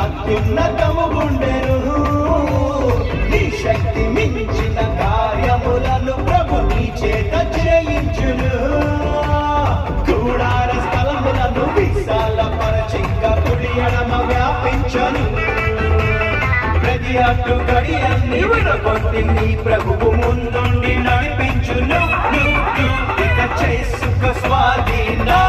అత్యున్నతము గుండెను. నీ శక్తి మించిన కార్యములను ప్రభు నీ చేత చేయించును. కూడార స్థలములను విశాలపరచింక కుడి ఎడమ వ్యాపించను. ప్రతి అడ్డు గడియన్ని విడగొట్టి నీ ప్రభువు ముందుండి నడిపించును. ఇక చేసుక స్వాధీనా.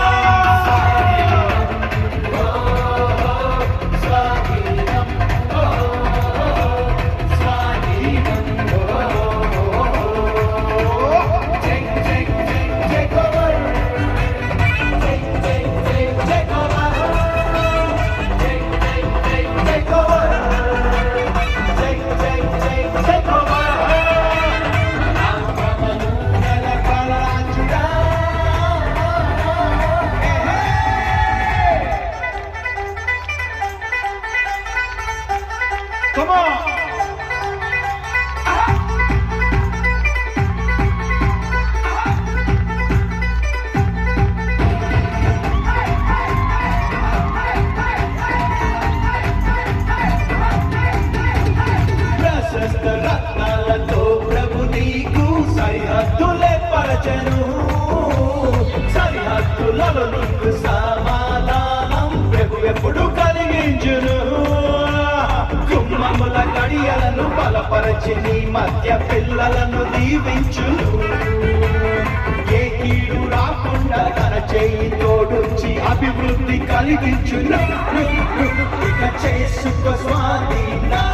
Come on! ప్రశస్త రత్నాలతో ప్రభు నీకు సరిహద్దులే పరచను. సరిహద్దులలో నీకు సమాధానం ప్రభు ఎప్పుడు కలిగించును. కుమ్మముల గడియలను బలపరచి నీ మధ్య పిల్లలను దీవించును. ఏ కీడు రాకుండా తన చేయి తోడుంచి అభివృద్ధి కలిగించును. ఇక చేసుకో స్వాధీనా.